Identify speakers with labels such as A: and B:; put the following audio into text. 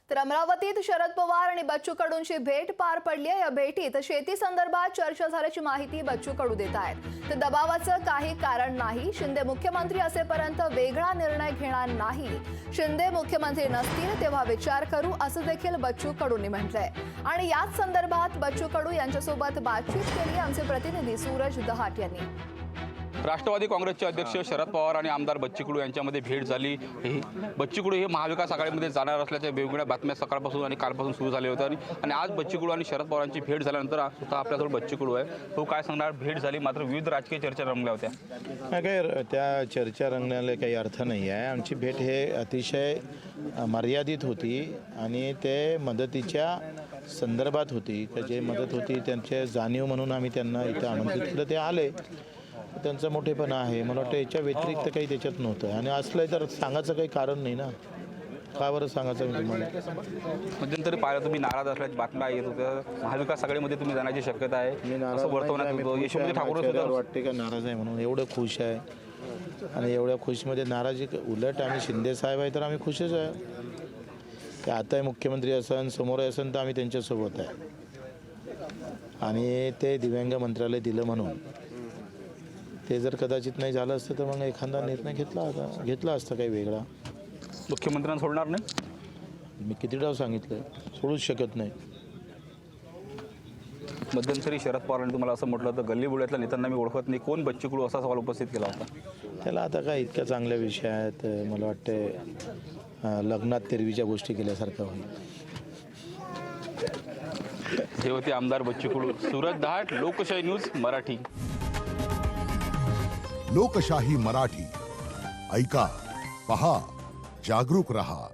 A: तर अमरावतीत शरद पवार आणि बच्चू कडूंची भेट पार पडली आहे। या भेटीत शेती संदर्भात चर्चा झाल्याची माहिती बच्चू कडू देत आहेत। तर दबावाचं काही कारण नाही, शिंदे मुख्यमंत्री असेपर्यंत वेगळा निर्णय घेणार नाही। शिंदे मुख्यमंत्री नसतील तेव्हा विचार करू असं देखील बच्चू कडूंनी म्हटलंय। आणि याच संदर्भात बच्चू कडू यांच्यासोबत बातचीत केली आमचे प्रतिनिधी सूरज दहाट यांनी।
B: राष्ट्रवादी काँग्रेसचे अध्यक्ष शरद पवार आणि आमदार बच्चू कडू यांच्यामध्ये भेट झाली। बच्चू कडू हे महाविकास आघाडीमध्ये जाणार असल्याच्या वेगवेगळ्या बातम्या सकाळपासून आणि कालपासून सुरू झाल्या होत्या आणि आज बच्चू कडू आणि शरद पवारांची भेट झाल्यानंतर स्वतः आपल्याजवळ बच्चू कडू आहे। तो काय सांगणार? भेट झाली मात्र विविध राजकीय चर्चा रंगल्या होत्या।
C: काय त्या चर्चा रंगण्याला काही अर्थ नाही आहे। आमची भेट हे अतिशय मर्यादित होती आणि ते मदतीच्या संदर्भात होती। जे मदत होती त्यांचे जाणीव म्हणून आम्ही त्यांना इथं आमंत्रित केलं, ते आले। त्यांचं मोठेपणा आहे, मला वाटतं याच्या व्यतिरिक्त काही त्याच्यात नव्हतं आणि असलं तर सांगायचं काही कारण नाही ना। का बरं सांगायचं मी तुम्हाला?
B: मध्यंतरी पाहिलं तुम्ही नाराज असल्याची बातम्या येत होत्या, महाविकास आघाडीमध्ये तुम्ही जाण्याची शक्यता आहे असं वर्तवण्यात होतं। यशोमती ठाकूर सुद्धा
C: वाटते का नाराज आहे म्हणून? एवढं खुश आहे आणि एवढ्या खुशमध्ये नाराजी? उलट आम्ही शिंदे साहेब आहे तर आम्ही खुशच आहे की आता मुख्यमंत्री असन समोर असन तर आम्ही त्यांच्यासोबत आहे। आणि ते दिव्यांग मंत्रालय दिलं म्हणून ते जर कदाचित नाही झालं असतं तर मग एखादा निर्णय घेतला असता काही वेगळा।
B: मुख्यमंत्र्यांना सोडणार नाही?
C: मी किती डाव सांगितलं, सोडूच शकत नाही।
B: मध्यंतरी शरद पवारांनी तुम्हाला असं म्हटलं होतं गल्ली बोळ्यातल्या नेत्यांना मी ओळखत नाही, कोण बच्चू कडू असा सवाल उपस्थित केला होता।
C: त्याला आता काय इतक्या चांगल्या विषय आहेत, मला वाटते लग्नात तेरवीच्या गोष्टी केल्यासारखं होईल।
B: हे होते आमदार बच्चू कडू। सूरज दहाट, लोकशाही न्यूज मराठी।
D: लोकशाही मराठी ऐका, पहा, जागरूक रहा।